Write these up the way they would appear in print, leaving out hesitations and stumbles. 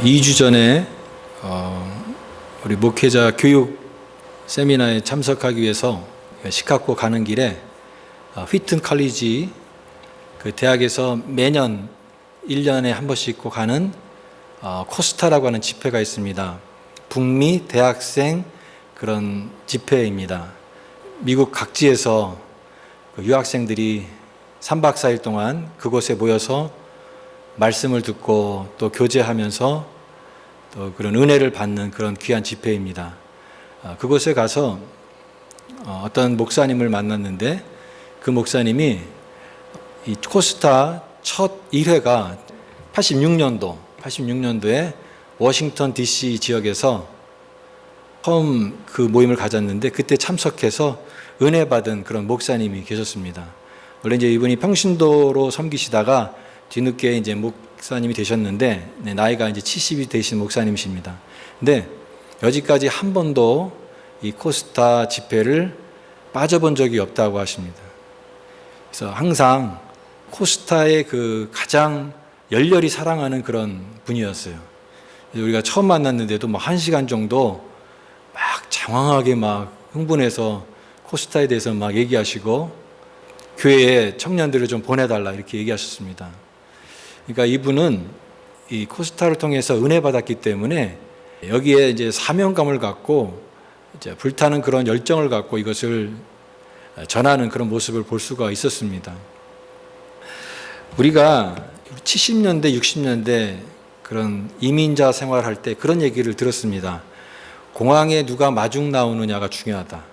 2주 전에 우리 목회자 교육 세미나에 참석하기 위해서 시카고 가는 길에 휘튼 칼리지 그 대학에서 매년 1년에 한 번씩 꼭 가는 코스타라고 하는 집회가 있습니다. 북미 대학생 그런 집회입니다. 미국 각지에서 유학생들이 3박 4일 동안 그곳에 모여서 말씀을 듣고 또 교제하면서 또 그런 은혜를 받는 그런 귀한 집회입니다. 그곳에 가서 어떤 목사님을 만났는데 그 목사님이 이 코스타 첫 1회가 86년도에 워싱턴 DC 지역에서 처음 그 모임을 가졌는데 그때 참석해서 은혜 받은 그런 목사님이 계셨습니다. 원래 이제 이분이 평신도로 섬기시다가 뒤늦게 이제 목사님이 되셨는데 나이가 이제 70이 되신 목사님이십니다. 근데 여지까지 한 번도 이 코스타 집회를 빠져본 적이 없다고 하십니다. 그래서 항상 코스타의 그 가장 열렬히 사랑하는 그런 분이었어요. 우리가 처음 만났는데도 뭐 1시간 정도 막 장황하게 막 흥분해서 코스타에 대해서 막 얘기하시고 교회에 청년들을 좀 보내달라 이렇게 얘기하셨습니다. 그러니까 이분은 이 코스타를 통해서 은혜 받았기 때문에 여기에 이제 사명감을 갖고 이제 불타는 그런 열정을 갖고 이것을 전하는 그런 모습을 볼 수가 있었습니다. 우리가 70년대, 60년대 그런 이민자 생활할 때 그런 얘기를 들었습니다. 공항에 누가 마중 나오느냐가 중요하다.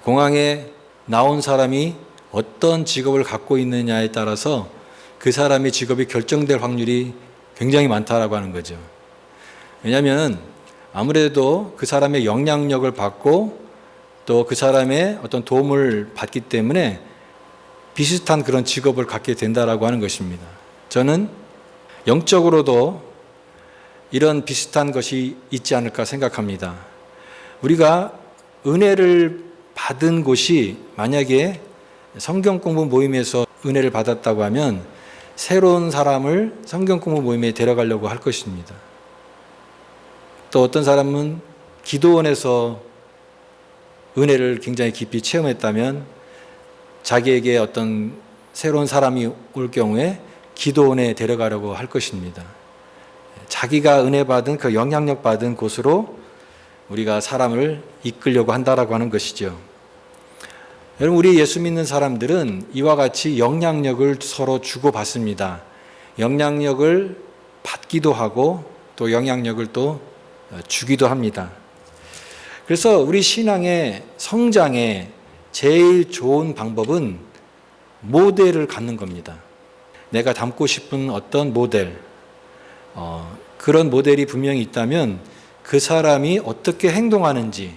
공항에 나온 사람이 어떤 직업을 갖고 있느냐에 따라서 그 사람의 직업이 결정될 확률이 굉장히 많다라고 하는 거죠. 왜냐하면 아무래도 그 사람의 영향력을 받고 또 그 사람의 어떤 도움을 받기 때문에 비슷한 그런 직업을 갖게 된다라고 하는 것입니다. 저는 영적으로도 이런 비슷한 것이 있지 않을까 생각합니다. 우리가 은혜를 받은 곳이 만약에 성경 공부 모임에서 은혜를 받았다고 하면 새로운 사람을 성경 공부 모임에 데려가려고 할 것입니다. 또 어떤 사람은 기도원에서 은혜를 굉장히 깊이 체험했다면 자기에게 어떤 새로운 사람이 올 경우에 기도원에 데려가려고 할 것입니다. 자기가 은혜 받은 그 영향력 받은 곳으로 우리가 사람을 이끌려고 한다라고 하는 것이죠. 여러분, 우리 예수 믿는 사람들은 이와 같이 영향력을 서로 주고받습니다. 영향력을 받기도 하고 또 영향력을 또 주기도 합니다. 그래서 우리 신앙의 성장에 제일 좋은 방법은 모델을 갖는 겁니다. 내가 닮고 싶은 어떤 모델, 그런 모델이 분명히 있다면 그 사람이 어떻게 행동하는지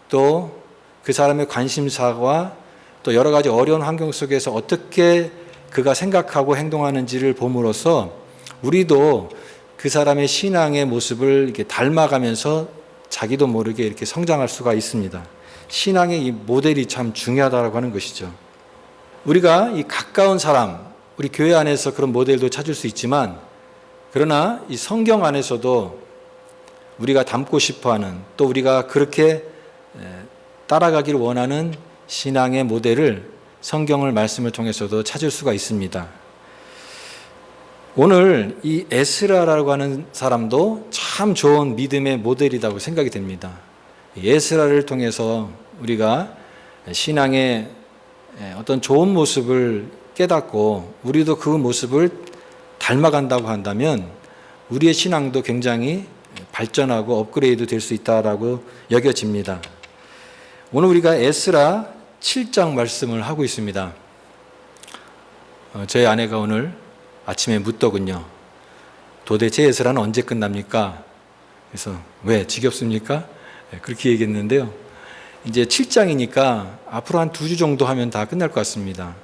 또 그 사람의 관심사와 또 여러 가지 어려운 환경 속에서 어떻게 그가 생각하고 행동하는지를 봄으로써 우리도 그 사람의 신앙의 모습을 이렇게 닮아가면서 자기도 모르게 이렇게 성장할 수가 있습니다. 신앙의 이 모델이 참 중요하다고 하는 것이죠. 우리가 이 가까운 사람, 우리 교회 안에서 그런 모델도 찾을 수 있지만 그러나 이 성경 안에서도 우리가 닮고 싶어하는 또 우리가 그렇게 따라가기를 원하는 신앙의 모델을 성경을 말씀을 통해서도 찾을 수가 있습니다. 오늘 이 에스라라고 하는 사람도 참 좋은 믿음의 모델이라고 생각이 됩니다. 에스라를 통해서 우리가 신앙의 어떤 좋은 모습을 깨닫고 우리도 그 모습을 닮아간다고 한다면 우리의 신앙도 굉장히 발전하고 업그레이드 될 수 있다라고 여겨집니다. 오늘 우리가 에스라 7장 말씀을 하고 있습니다. 저희 아내가 오늘 아침에 묻더군요. 도대체 에스라는 언제 끝납니까? 그래서 왜 지겹습니까? 그렇게 얘기했는데요. 이제 7장이니까 앞으로 한 2주 정도 하면 다 끝날 것 같습니다.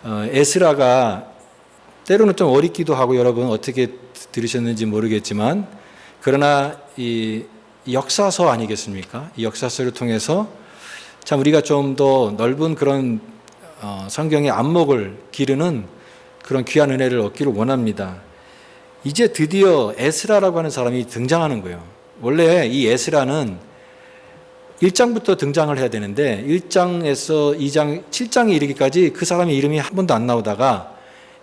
에스라가 때로는 좀 어렵기도 하고 여러분 어떻게 들으셨는지 모르겠지만 그러나 이 역사서 아니겠습니까? 이 역사서를 통해서 참 우리가 좀 더 넓은 그런 성경의 안목을 기르는 그런 귀한 은혜를 얻기를 원합니다. 이제 드디어 에스라라고 하는 사람이 등장하는 거예요. 원래 이 에스라는 1장부터 등장을 해야 되는데 1장에서 2장, 7장에 이르기까지 그 사람의 이름이 한 번도 안 나오다가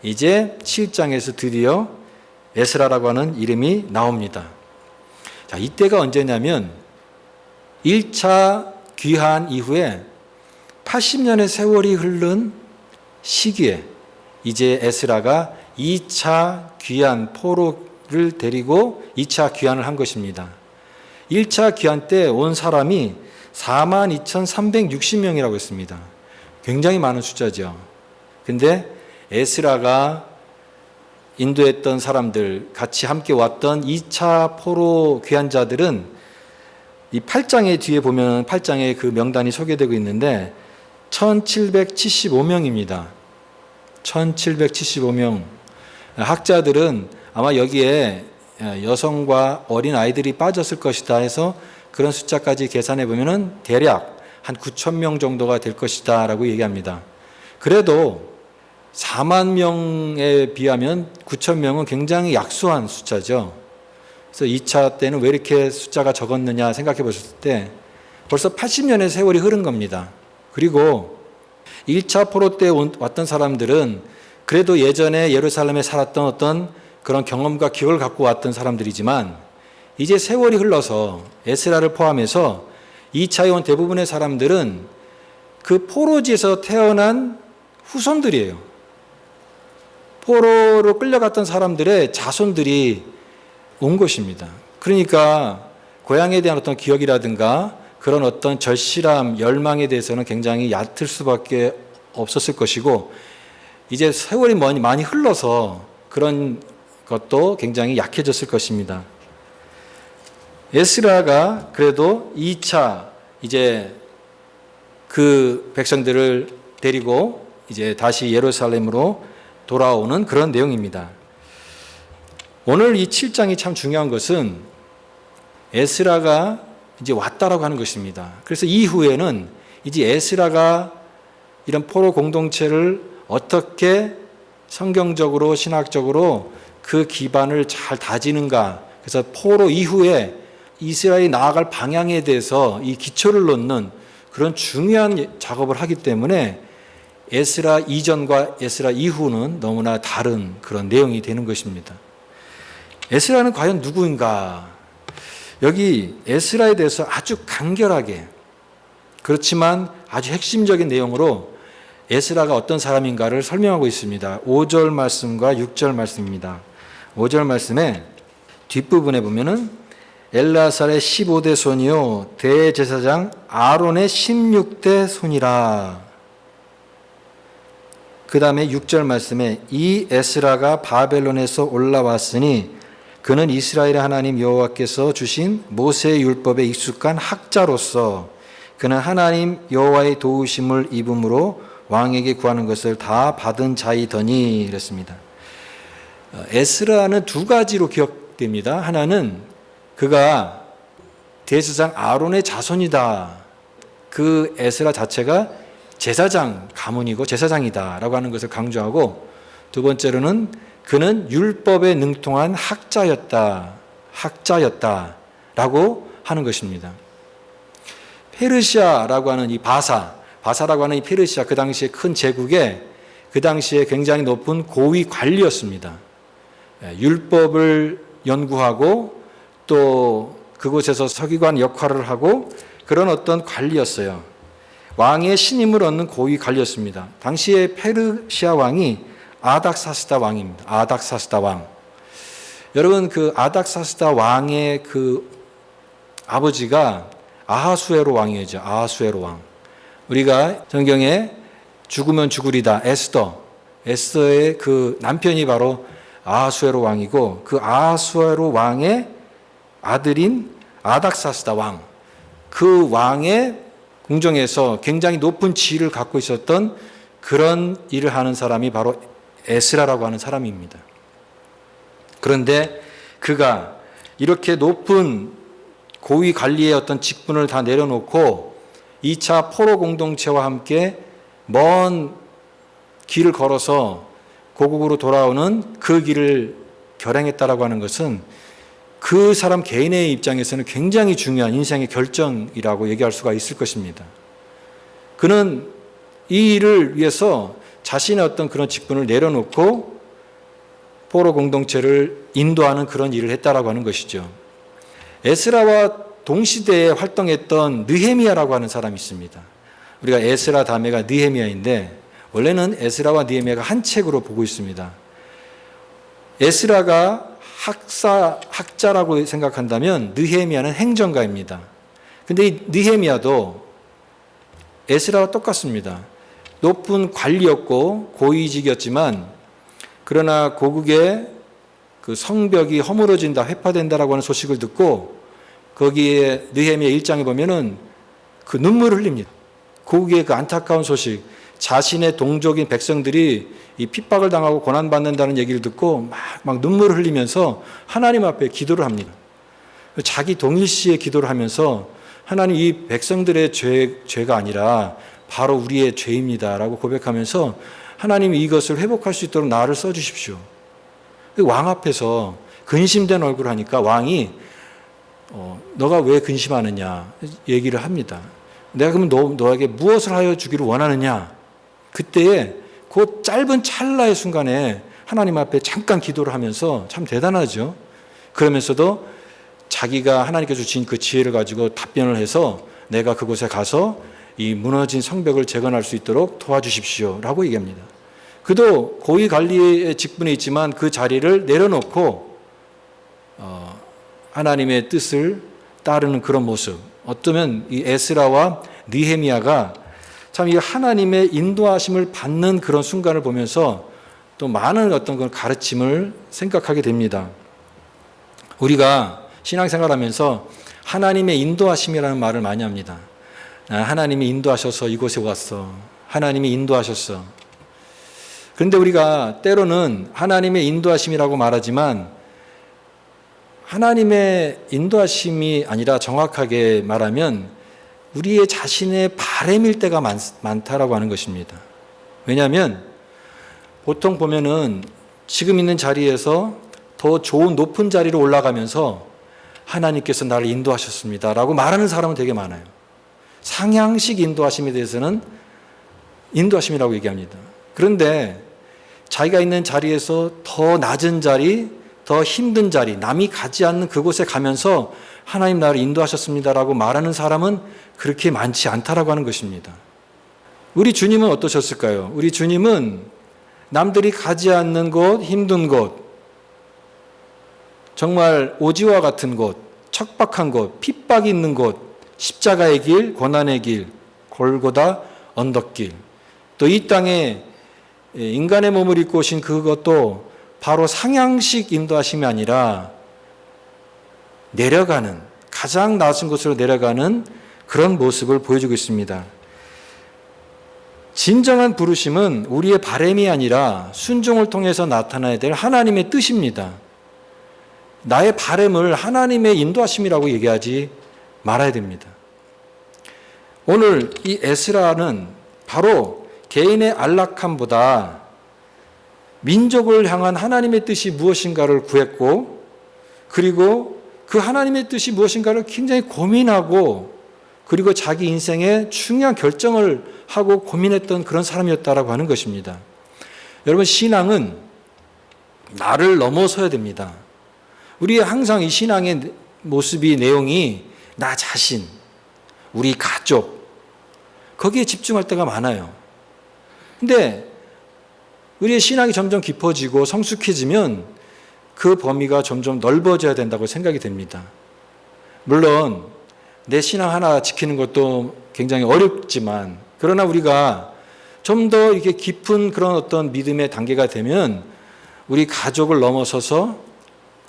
이제 7장에서 드디어 에스라라고 하는 이름이 나옵니다. 자, 이때가 언제냐면 1차 귀환 이후에 80년의 세월이 흐른 시기에 이제 에스라가 2차 귀환 포로를 데리고 2차 귀환을 한 것입니다. 1차 귀환 때 온 사람이 42,360명이라고 했습니다. 굉장히 많은 숫자죠. 근데 에스라가 인도했던 사람들, 같이 함께 왔던 2차 포로 귀환자들은 이 8장의 뒤에 보면 8장에 그 명단이 소개되고 있는데 1775명입니다. 1775명. 학자들은 아마 여기에 여성과 어린 아이들이 빠졌을 것이다 해서 그런 숫자까지 계산해 보면은 대략 한 9,000명 정도가 될 것이다 라고 얘기합니다. 그래도 4만 명에 비하면 9,000명은 굉장히 약소한 숫자죠. 그래서 2차 때는 왜 이렇게 숫자가 적었느냐 생각해 보셨을 때 벌써 80년의 세월이 흐른 겁니다. 그리고 1차 포로 때 왔던 사람들은 그래도 예전에 예루살렘에 살았던 어떤 그런 경험과 기억을 갖고 왔던 사람들이지만 이제 세월이 흘러서 에스라를 포함해서 2차에 온 대부분의 사람들은 그 포로지에서 태어난 후손들이에요. 포로로 끌려갔던 사람들의 자손들이 온 것입니다. 그러니까 고향에 대한 어떤 기억이라든가 그런 어떤 절실함, 열망에 대해서는 굉장히 얕을 수밖에 없었을 것이고 이제 세월이 많이 흘러서 그런 것도 굉장히 약해졌을 것입니다. 에스라가 그래도 2차 이제 그 백성들을 데리고 이제 다시 예루살렘으로 돌아오는 그런 내용입니다. 오늘 이 7장이 참 중요한 것은 에스라가 이제 왔다라고 하는 것입니다. 그래서 이후에는 이제 에스라가 이런 포로 공동체를 어떻게 성경적으로 신학적으로 그 기반을 잘 다지는가. 그래서 포로 이후에 이스라엘이 나아갈 방향에 대해서 이 기초를 놓는 그런 중요한 작업을 하기 때문에 에스라 이전과 에스라 이후는 너무나 다른 그런 내용이 되는 것입니다. 에스라는 과연 누구인가? 여기 에스라에 대해서 아주 간결하게 그렇지만 아주 핵심적인 내용으로 에스라가 어떤 사람인가를 설명하고 있습니다. 5절 말씀과 6절 말씀입니다. 5절 말씀에 뒷부분에 보면은 엘라살의 15대 손이요 대제사장 아론의 16대 손이라. 그 다음에 6절 말씀에 이 에스라가 바벨론에서 올라왔으니 그는 이스라엘의 하나님 여호와께서 주신 모세의 율법에 익숙한 학자로서 그는 하나님 여호와의 도우심을 입음으로 왕에게 구하는 것을 다 받은 자이더니 이랬습니다. 에스라는 두 가지로 기억됩니다. 하나는 그가 대제사장 아론의 자손이다. 그 에스라 자체가 제사장 가문이고 제사장이다라고 하는 것을 강조하고 두 번째로는 그는 율법에 능통한 학자였다라고 하는 것입니다. 페르시아라고 하는 이 바사라고 하는 이 페르시아 그 당시에 큰 제국의 그 당시에 굉장히 높은 고위 관리였습니다. 율법을 연구하고 또 그곳에서 서기관 역할을 하고 그런 어떤 관리였어요. 왕의 신임을 얻는 고위 관리였습니다. 당시에 페르시아 왕이 아닥사스다 왕입니다. 아닥사스다 왕. 여러분 그 아닥사스다 왕의 그 아버지가 아하수에로 왕이었죠. 아하수에로 왕. 우리가 성경에 죽으면 죽으리다 에스더의 그 남편이 바로 아하수에로 왕이고 그 아하수에로 왕의 아들인 아닥사스다 왕. 그 왕의 궁정에서 굉장히 높은 지위를 갖고 있었던 그런 일을 하는 사람이 바로 에스라라고 하는 사람입니다. 그런데 그가 이렇게 높은 고위 관리의 어떤 직분을 다 내려놓고 2차 포로 공동체와 함께 먼 길을 걸어서 고국으로 돌아오는 그 길을 결행했다라고 하는 것은 그 사람 개인의 입장에서는 굉장히 중요한 인생의 결정이라고 얘기할 수가 있을 것입니다. 그는 이 일을 위해서 자신의 어떤 그런 직분을 내려놓고 포로 공동체를 인도하는 그런 일을 했다라고 하는 것이죠. 에스라와 동시대에 활동했던 느헤미야라고 하는 사람이 있습니다. 우리가 에스라 다음에가 느헤미야인데 원래는 에스라와 느헤미야가 한 책으로 보고 있습니다. 에스라가 학자라고 생각한다면 느헤미야는 행정가입니다. 근데 이 느헤미야도 에스라와 똑같습니다. 높은 관리였고 고위직이었지만 그러나 고국의 그 성벽이 허물어진다, 회파된다라고 하는 소식을 듣고 거기에 느헤미야 1장에 보면은 그 눈물을 흘립니다. 고국의 그 안타까운 소식, 자신의 동족인 백성들이 이 핍박을 당하고 고난받는다는 얘기를 듣고 막 눈물을 흘리면서 하나님 앞에 기도를 합니다. 자기 동일시에 기도를 하면서 하나님 이 백성들의 죄가 아니라 바로 우리의 죄입니다라고 고백하면서 하나님 이것을 회복할 수 있도록 나를 써주십시오. 왕 앞에서 근심된 얼굴을 하니까 왕이 너가 왜 근심하느냐 얘기를 합니다. 내가 그러면 너에게 무엇을 하여 주기를 원하느냐. 그때에 그 짧은 찰나의 순간에 하나님 앞에 잠깐 기도를 하면서 참 대단하죠. 그러면서도 자기가 하나님께서 주신 그 지혜를 가지고 답변을 해서 내가 그곳에 가서 이 무너진 성벽을 재건할 수 있도록 도와주십시오 라고 얘기합니다. 그도 고위 관리의 직분에 있지만 그 자리를 내려놓고 하나님의 뜻을 따르는 그런 모습. 어쩌면 이 에스라와 느헤미야가 참 이 하나님의 인도하심을 받는 그런 순간을 보면서 또 많은 어떤 그런 가르침을 생각하게 됩니다. 우리가 신앙생활하면서 하나님의 인도하심이라는 말을 많이 합니다. 하나님이 인도하셔서 이곳에 왔어. 하나님이 인도하셨어. 그런데 우리가 때로는 하나님의 인도하심이라고 말하지만 하나님의 인도하심이 아니라 정확하게 말하면 우리의 자신의 바람일 때가 많다라고 하는 것입니다. 왜냐하면 보통 보면은 지금 있는 자리에서 더 좋은 높은 자리로 올라가면서 하나님께서 나를 인도하셨습니다 라고 말하는 사람은 되게 많아요. 상향식 인도하심에 대해서는 인도하심이라고 얘기합니다. 그런데 자기가 있는 자리에서 더 낮은 자리, 더 힘든 자리, 남이 가지 않는 그곳에 가면서 하나님 나를 인도하셨습니다라고 말하는 사람은 그렇게 많지 않다라고 하는 것입니다. 우리 주님은 어떠셨을까요? 우리 주님은 남들이 가지 않는 곳, 힘든 곳, 정말 오지와 같은 곳, 척박한 곳, 핍박이 있는 곳, 십자가의 길, 고난의 길, 골고다 언덕길, 또 이 땅에 인간의 몸을 입고 오신 그것도 바로 상향식 인도하심이 아니라 내려가는, 가장 낮은 곳으로 내려가는 그런 모습을 보여주고 있습니다. 진정한 부르심은 우리의 바람이 아니라 순종을 통해서 나타나야 될 하나님의 뜻입니다. 나의 바람을 하나님의 인도하심이라고 얘기하지 말아야 됩니다. 오늘 이 에스라는 바로 개인의 안락함보다 민족을 향한 하나님의 뜻이 무엇인가를 구했고, 그리고 그 하나님의 뜻이 무엇인가를 굉장히 고민하고, 그리고 자기 인생에 중요한 결정을 하고 고민했던 그런 사람이었다라고 하는 것입니다. 여러분, 신앙은 나를 넘어서야 됩니다. 우리 항상 이 신앙의 모습이, 내용이 나 자신, 우리 가족, 거기에 집중할 때가 많아요. 근데 우리의 신앙이 점점 깊어지고 성숙해지면 그 범위가 점점 넓어져야 된다고 생각이 됩니다. 물론 내 신앙 하나 지키는 것도 굉장히 어렵지만, 그러나 우리가 좀 더 이렇게 깊은 그런 어떤 믿음의 단계가 되면 우리 가족을 넘어서서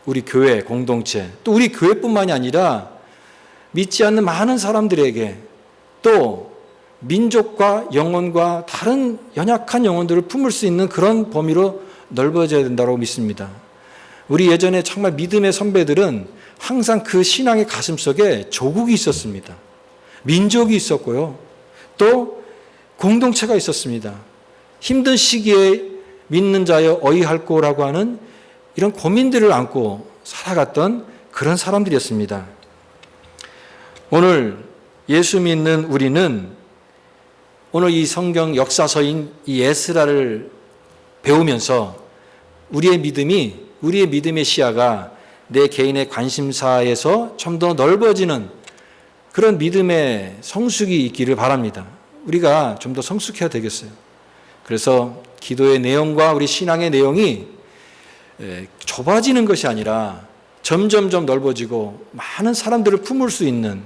우리 교회, 공동체, 또 우리 교회뿐만이 아니라 믿지 않는 많은 사람들에게, 또 민족과 영혼과 다른 연약한 영혼들을 품을 수 있는 그런 범위로 넓어져야 된다고 믿습니다. 우리 예전에 정말 믿음의 선배들은 항상 그 신앙의 가슴속에 조국이 있었습니다. 민족이 있었고요. 또 공동체가 있었습니다. 힘든 시기에 믿는 자여 어이할꼬라고 하는 이런 고민들을 안고 살아갔던 그런 사람들이었습니다. 오늘 예수 믿는 우리는 오늘 이 성경 역사서인 이 에스라를 배우면서 우리의 믿음의 시야가 내 개인의 관심사에서 좀 더 넓어지는 그런 믿음의 성숙이 있기를 바랍니다. 우리가 좀 더 성숙해야 되겠어요. 그래서 기도의 내용과 우리 신앙의 내용이 좁아지는 것이 아니라 점점점 넓어지고 많은 사람들을 품을 수 있는,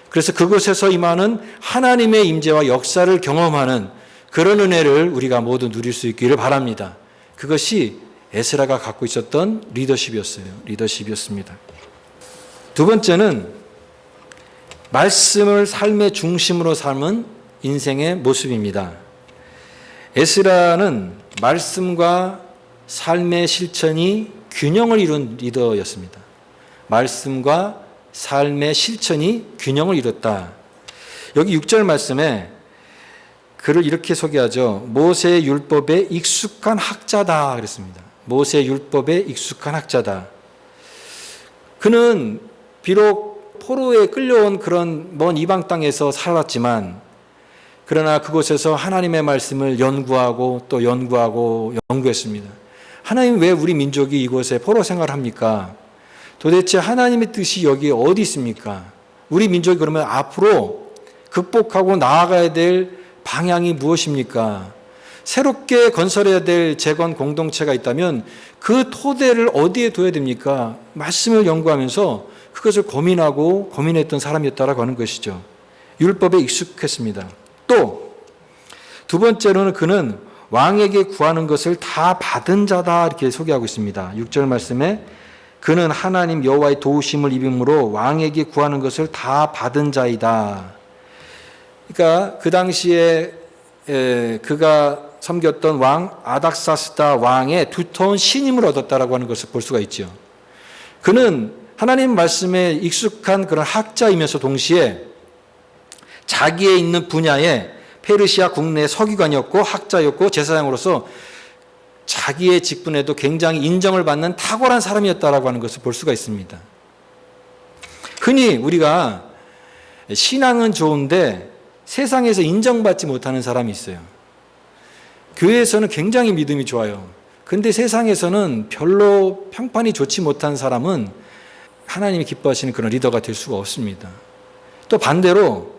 그래서 그곳에서 임하는 하나님의 임재와 역사를 경험하는 그런 은혜를 우리가 모두 누릴 수 있기를 바랍니다. 그것이 에스라가 갖고 있었던 리더십이었습니다. 두 번째는 말씀을 삶의 중심으로 삼은 인생의 모습입니다. 에스라는 말씀과 삶의 실천이 균형을 이룬 리더였습니다. 말씀과 삶의 실천이 균형을 이뤘다. 여기 6절 말씀에 그를 이렇게 소개하죠. 모세의 율법에 익숙한 학자다 그랬습니다. 모세의 율법에 익숙한 학자다. 그는 비록 포로에 끌려온 그런 먼 이방 땅에서 살았지만, 그러나 그곳에서 하나님의 말씀을 연구하고 또 연구했습니다. 하나님, 왜 우리 민족이 이곳에 포로 생활합니까? 도대체 하나님의 뜻이 여기에 어디 있습니까? 우리 민족이 그러면 앞으로 극복하고 나아가야 될 방향이 무엇입니까? 새롭게 건설해야 될 재건 공동체가 있다면 그 토대를 어디에 둬야 됩니까? 말씀을 연구하면서 그것을 고민했던 사람이었다라고 하는 것이죠. 율법에 익숙했습니다. 또 두 번째로는 그는 왕에게 구하는 것을 다 받은 자다 이렇게 소개하고 있습니다. 6절 말씀에 그는 하나님 여호와의 도우심을 입음으로 왕에게 구하는 것을 다 받은 자이다. 그러니까 그 당시에 그가 섬겼던 왕 아닥사스다 왕의 두터운 신임을 얻었다라고 하는 것을 볼 수가 있죠. 그는 하나님 말씀에 익숙한 그런 학자이면서 동시에 자기의 있는 분야에 페르시아 국내 서기관이었고 학자였고 제사장으로서 자기의 직분에도 굉장히 인정을 받는 탁월한 사람이었다라고 하는 것을 볼 수가 있습니다. 흔히 우리가 신앙은 좋은데 세상에서 인정받지 못하는 사람이 있어요. 교회에서는 굉장히 믿음이 좋아요. 근데 세상에서는 별로 평판이 좋지 못한 사람은 하나님이 기뻐하시는 그런 리더가 될 수가 없습니다. 또 반대로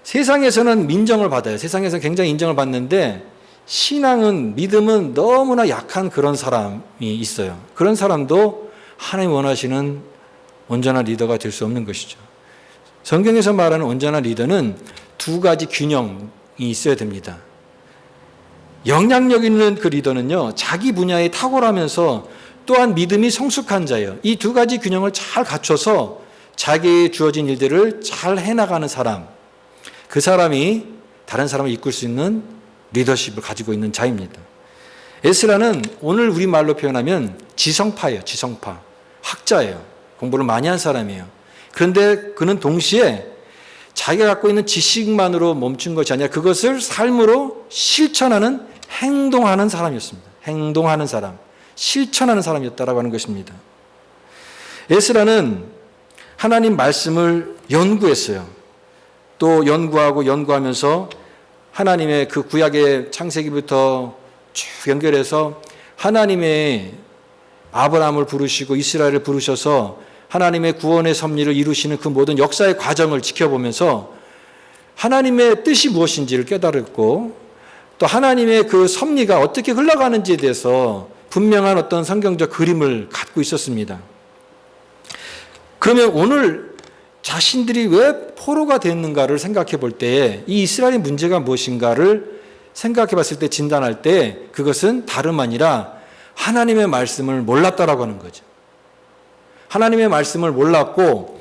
세상에서는 인정을 받아요. 세상에서 굉장히 인정을 받는데 신앙은, 믿음은 너무나 약한 그런 사람이 있어요. 그런 사람도 하나님 원하시는 온전한 리더가 될 수 없는 것이죠. 성경에서 말하는 온전한 리더는 두 가지 균형이 있어야 됩니다. 영향력 있는 그 리더는요, 자기 분야에 탁월하면서 또한 믿음이 성숙한 자예요. 이 두 가지 균형을 잘 갖춰서 자기에 주어진 일들을 잘 해나가는 사람, 그 사람이 다른 사람을 이끌 수 있는 리더십을 가지고 있는 자입니다. 에스라는 오늘 우리말로 표현하면 지성파예요. 지성파. 학자예요. 공부를 많이 한 사람이에요. 그런데 그는 동시에 자기가 갖고 있는 지식만으로 멈춘 것이 아니라 그것을 삶으로 실천하는, 행동하는 사람이었습니다. 행동하는 사람, 실천하는 사람이었다라고 하는 것입니다. 에스라는 하나님 말씀을 연구했어요. 또 연구하면서 하나님의 그 구약의 창세기부터 쭉 연결해서 하나님의 아브라함을 부르시고 이스라엘을 부르셔서 하나님의 구원의 섭리를 이루시는 그 모든 역사의 과정을 지켜보면서 하나님의 뜻이 무엇인지를 깨달았고, 또 하나님의 그 섭리가 어떻게 흘러가는지에 대해서 분명한 어떤 성경적 그림을 갖고 있었습니다. 그러면 오늘 자신들이 왜 포로가 됐는가를 생각해 볼 때에 이 이스라엘의 문제가 무엇인가를 생각해 봤을 때, 진단할 때 그것은 다름 아니라 하나님의 말씀을 몰랐다라고 하는 거죠. 하나님의 말씀을 몰랐고,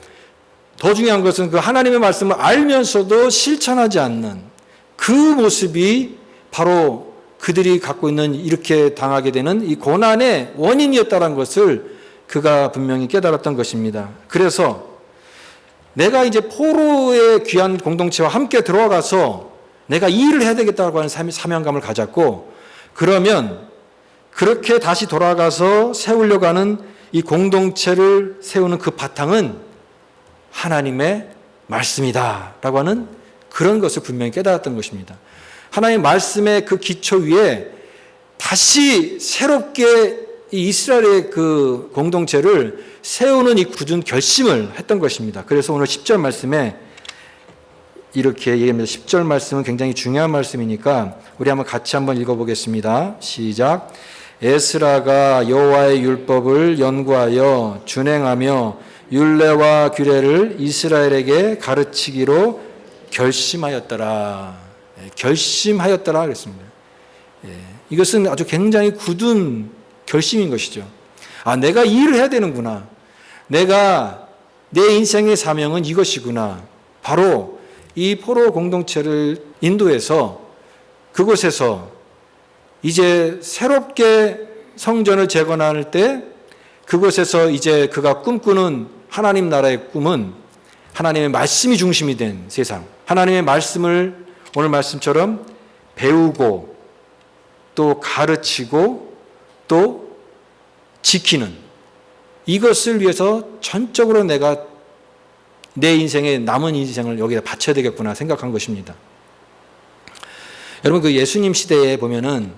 더 중요한 것은 그 하나님의 말씀을 알면서도 실천하지 않는 그 모습이 바로 그들이 갖고 있는, 이렇게 당하게 되는 이 고난의 원인이었다는 것을 그가 분명히 깨달았던 것입니다. 그래서 내가 이제 포로의 귀한 공동체와 함께 들어가서 내가 이 일을 해야 되겠다고 하는 사명감을 가졌고, 그러면 그렇게 다시 돌아가서 세우려고 하는 이 공동체를 세우는 그 바탕은 하나님의 말씀이다라고 하는 그런 것을 분명히 깨달았던 것입니다. 하나님의 말씀의 그 기초 위에 다시 새롭게 이 이스라엘의 그 공동체를 세우는 이 굳은 결심을 했던 것입니다. 그래서 오늘 10절 말씀에 이렇게 얘기합니다. 10절 말씀은 굉장히 중요한 말씀이니까 우리 한번 같이 한번 읽어보겠습니다. 시작. 에스라가 여호와의 율법을 연구하여 준행하며 율례와 규례를 이스라엘에게 가르치기로 결심하였더라. 결심하였더라 그랬습니다. 이것은 아주 굉장히 굳은 결심인 것이죠. 아, 내가 이 일을 해야 되는구나. 내 인생의 사명은 이것이구나. 바로 이 포로 공동체를 인도해서 그곳에서 이제 새롭게 성전을 재건할 때 그곳에서 이제 그가 꿈꾸는 하나님 나라의 꿈은 하나님의 말씀이 중심이 된 세상. 하나님의 말씀을 오늘 말씀처럼 배우고 또 가르치고 또 지키는 이것을 위해서 전적으로 내가 내 인생의 남은 인생을 여기다 바쳐야 되겠구나 생각한 것입니다. 여러분 그 예수님 시대에 보면은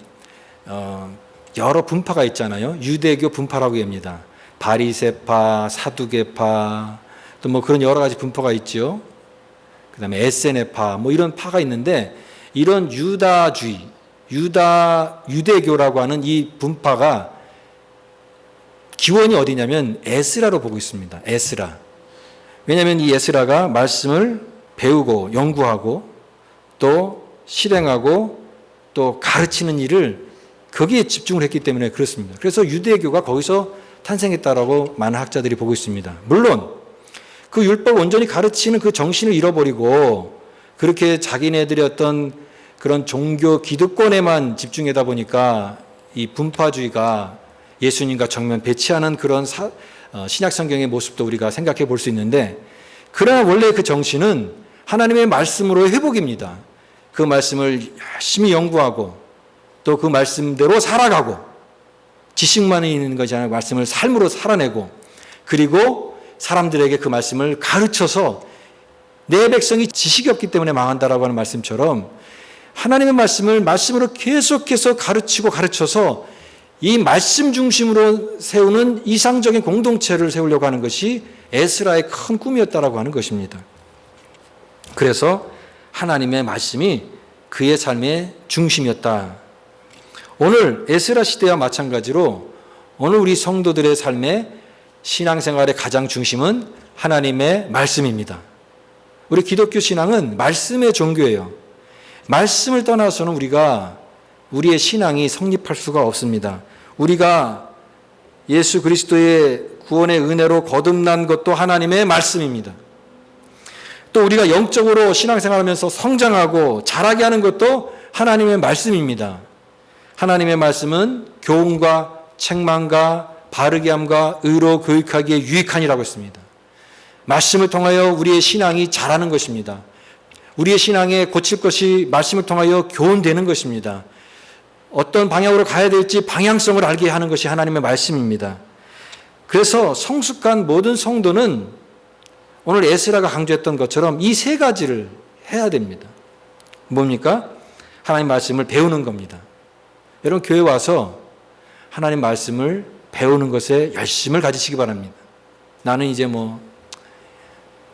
여러 분파가 있잖아요. 유대교 분파라고 합니다. 바리새파, 사두개파, 또 뭐 그런 여러 가지 분파가 있죠. 그다음에 에세네파, 뭐 이런 파가 있는데 이런 유다주의, 유대교라고 하는 이 분파가 기원이 어디냐면 에스라로 보고 있습니다. 에스라. 왜냐하면 이 에스라가 말씀을 배우고 연구하고 또 실행하고 또 가르치는 일을 거기에 집중을 했기 때문에 그렇습니다. 그래서 유대교가 거기서 탄생했다라고 많은 학자들이 보고 있습니다. 물론 그 율법 온전히 가르치는 그 정신을 잃어버리고 그렇게 자기네들의 어떤 그런 종교 기득권에만 집중하다 보니까 이 분파주의가 예수님과 정면 배치하는 그런 신약 성경의 모습도 우리가 생각해 볼 수 있는데, 그러나 원래 그 정신은 하나님의 말씀으로의 회복입니다. 그 말씀을 열심히 연구하고 또 그 말씀대로 살아가고, 지식만 있는 것이 아니라 말씀을 삶으로 살아내고, 그리고 사람들에게 그 말씀을 가르쳐서 내 백성이 지식이 없기 때문에 망한다라고 하는 말씀처럼 하나님의 말씀을 말씀으로 계속해서 가르치고 가르쳐서 이 말씀 중심으로 세우는 이상적인 공동체를 세우려고 하는 것이 에스라의 큰 꿈이었다라고 하는 것입니다. 그래서 하나님의 말씀이 그의 삶의 중심이었다. 오늘 에스라 시대와 마찬가지로 오늘 우리 성도들의 삶의 신앙생활의 가장 중심은 하나님의 말씀입니다. 우리 기독교 신앙은 말씀의 종교예요. 말씀을 떠나서는 우리의 신앙이 성립할 수가 없습니다. 우리가 예수 그리스도의 구원의 은혜로 거듭난 것도 하나님의 말씀입니다. 또 우리가 영적으로 신앙생활하면서 성장하고 자라게 하는 것도 하나님의 말씀입니다. 하나님의 말씀은 교훈과 책망과 바르게 함과 의로 교육하기에 유익하니라고 했습니다. 말씀을 통하여 우리의 신앙이 자라는 것입니다. 우리의 신앙에 고칠 것이 말씀을 통하여 교훈되는 것입니다. 어떤 방향으로 가야 될지 방향성을 알게 하는 것이 하나님의 말씀입니다. 그래서 성숙한 모든 성도는 오늘 에스라가 강조했던 것처럼 이 세 가지를 해야 됩니다. 뭡니까? 하나님 말씀을 배우는 겁니다. 여러분 교회 와서 하나님 말씀을 배우는 것에 열심을 가지시기 바랍니다. 나는 이제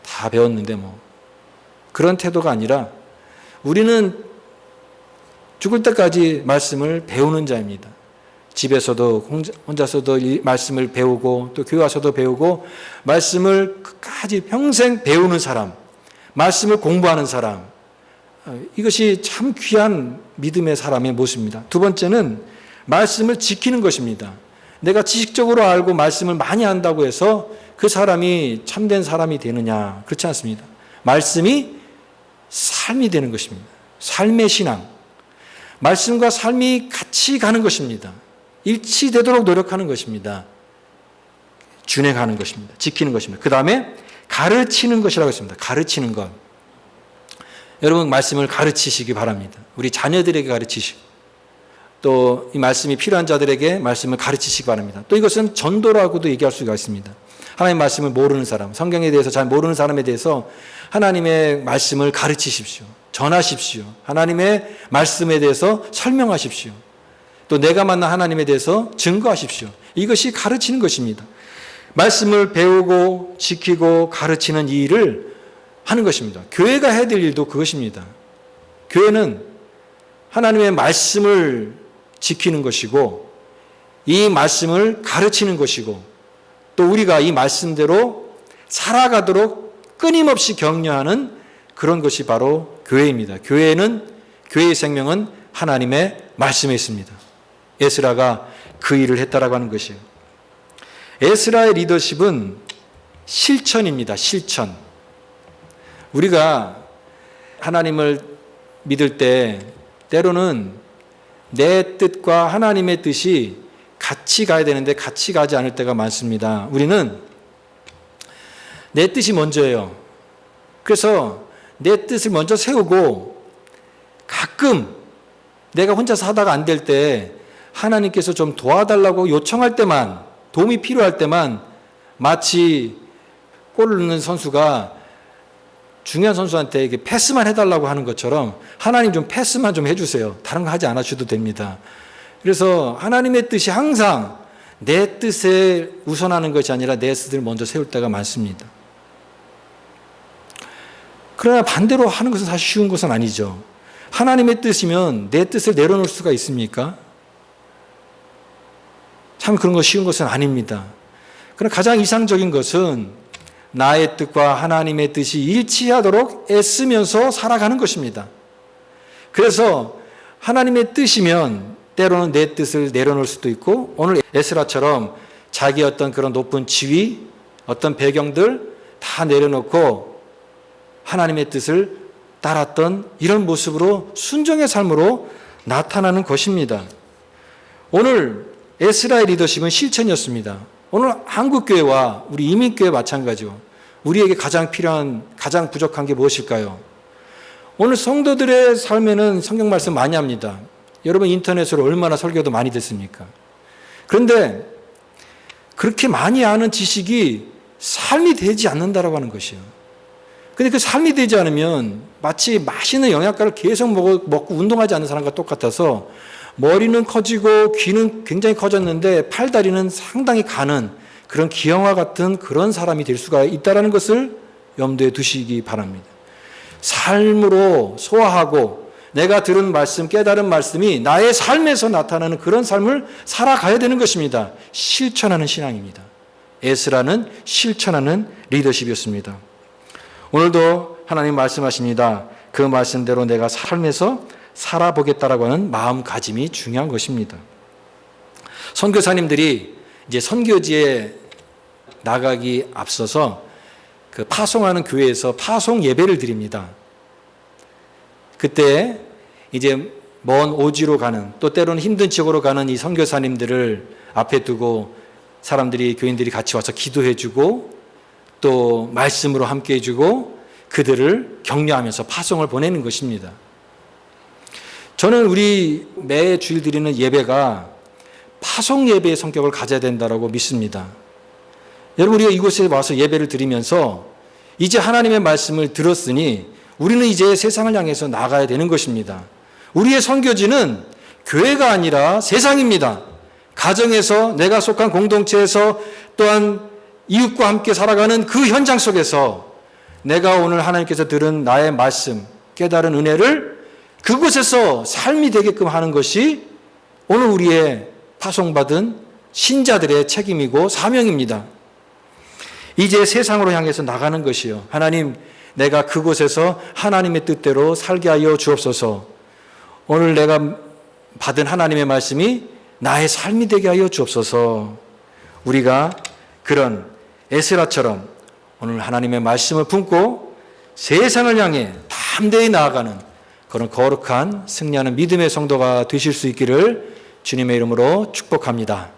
다 배웠는데 그런 태도가 아니라 우리는 죽을 때까지 말씀을 배우는 자입니다. 집에서도 혼자서도 이 말씀을 배우고 또 교회 와서도 배우고 말씀을 끝까지 평생 배우는 사람, 말씀을 공부하는 사람, 이것이 참 귀한 믿음의 사람의 모습입니다. 두 번째는 말씀을 지키는 것입니다. 내가 지식적으로 알고 말씀을 많이 안다고 해서 그 사람이 참된 사람이 되느냐? 그렇지 않습니다. 말씀이 삶이 되는 것입니다. 삶의 신앙. 말씀과 삶이 같이 가는 것입니다. 일치되도록 노력하는 것입니다. 준행하는 것입니다. 지키는 것입니다. 그 다음에 가르치는 것이라고 했습니다. 가르치는 것. 여러분 말씀을 가르치시기 바랍니다. 우리 자녀들에게 가르치시고 또 이 말씀이 필요한 자들에게 말씀을 가르치시기 바랍니다. 또 이것은 전도라고도 얘기할 수가 있습니다. 하나님의 말씀을 모르는 사람, 성경에 대해서 잘 모르는 사람에 대해서 하나님의 말씀을 가르치십시오. 전하십시오. 하나님의 말씀에 대해서 설명하십시오. 또 내가 만난 하나님에 대해서 증거하십시오. 이것이 가르치는 것입니다. 말씀을 배우고 지키고 가르치는 이 일을 하는 것입니다. 교회가 해야 될 일도 그것입니다. 교회는 하나님의 말씀을 지키는 것이고 이 말씀을 가르치는 것이고 또 우리가 이 말씀대로 살아가도록 끊임없이 격려하는 그런 것이 바로 교회입니다. 교회의 생명은 하나님의 말씀에 있습니다. 에스라가 그 일을 했다라고 하는 것이에요. 에스라의 리더십은 실천입니다. 실천. 우리가 하나님을 믿을 때 때로는 내 뜻과 하나님의 뜻이 같이 가야 되는데 같이 가지 않을 때가 많습니다. 우리는 내 뜻이 먼저예요. 그래서 내 뜻을 먼저 세우고 가끔 내가 혼자서 하다가 안 될 때 하나님께서 좀 도와달라고 요청할 때만, 도움이 필요할 때만 마치 골을 넣는 선수가 중요한 선수한테 이게 패스만 해달라고 하는 것처럼 하나님 좀 패스만 좀 해주세요. 다른 거 하지 않으셔도 됩니다. 그래서 하나님의 뜻이 항상 내 뜻에 우선하는 것이 아니라 내 뜻을 먼저 세울 때가 많습니다. 그러나 반대로 하는 것은 사실 쉬운 것은 아니죠. 하나님의 뜻이면 내 뜻을 내려놓을 수가 있습니까? 참 그런 거 쉬운 것은 아닙니다. 그러나 가장 이상적인 것은 나의 뜻과 하나님의 뜻이 일치하도록 애쓰면서 살아가는 것입니다. 그래서 하나님의 뜻이면 때로는 내 뜻을 내려놓을 수도 있고 오늘 에스라처럼 자기 어떤 그런 높은 지위, 어떤 배경들 다 내려놓고 하나님의 뜻을 따랐던 이런 모습으로 순종의 삶으로 나타나는 것입니다. 오늘 에스라의 리더십은 실천이었습니다. 오늘 한국교회와 우리 이민교회 마찬가지요. 우리에게 가장 필요한, 가장 부족한 게 무엇일까요? 오늘 성도들의 삶에는 성경 말씀 많이 합니다. 여러분 인터넷으로 얼마나 설교도 많이 듣습니까? 그런데 그렇게 많이 아는 지식이 삶이 되지 않는다라고 하는 것이에요. 근데 그 삶이 되지 않으면 마치 맛있는 영양가를 계속 먹고 운동하지 않는 사람과 똑같아서 머리는 커지고 귀는 굉장히 커졌는데 팔다리는 상당히 가는 그런 기형아 같은 그런 사람이 될 수가 있다는 것을 염두에 두시기 바랍니다. 삶으로 소화하고 내가 들은 말씀, 깨달은 말씀이 나의 삶에서 나타나는 그런 삶을 살아가야 되는 것입니다. 실천하는 신앙입니다. 에스라는 실천하는 리더십이었습니다. 오늘도 하나님 말씀하십니다. 그 말씀대로 내가 삶에서 살아보겠다라고 하는 마음가짐이 중요한 것입니다. 선교사님들이 이제 선교지에 나가기 앞서서 그 파송하는 교회에서 파송 예배를 드립니다. 그때 이제 먼 오지로 가는 또 때로는 힘든 지역으로 가는 이 선교사님들을 앞에 두고 사람들이 교인들이 같이 와서 기도해주고 또 말씀으로 함께 해주고 그들을 격려하면서 파송을 보내는 것입니다. 저는 우리 매 주일 드리는 예배가 파송 예배의 성격을 가져야 된다고 믿습니다. 여러분 우리가 이곳에 와서 예배를 드리면서 이제 하나님의 말씀을 들었으니 우리는 이제 세상을 향해서 나가야 되는 것입니다. 우리의 선교지는 교회가 아니라 세상입니다. 가정에서 내가 속한 공동체에서 또한 이웃과 함께 살아가는 그 현장 속에서 내가 오늘 하나님께서 들은 나의 말씀, 깨달은 은혜를 그곳에서 삶이 되게끔 하는 것이 오늘 우리의 파송받은 신자들의 책임이고 사명입니다. 이제 세상으로 향해서 나가는 것이요. 하나님, 내가 그곳에서 하나님의 뜻대로 살게 하여 주옵소서. 오늘 내가 받은 하나님의 말씀이 나의 삶이 되게 하여 주옵소서. 우리가 그런 에스라처럼 오늘 하나님의 말씀을 품고 세상을 향해 담대히 나아가는 그런 거룩한 승리하는 믿음의 성도가 되실 수 있기를 주님의 이름으로 축복합니다.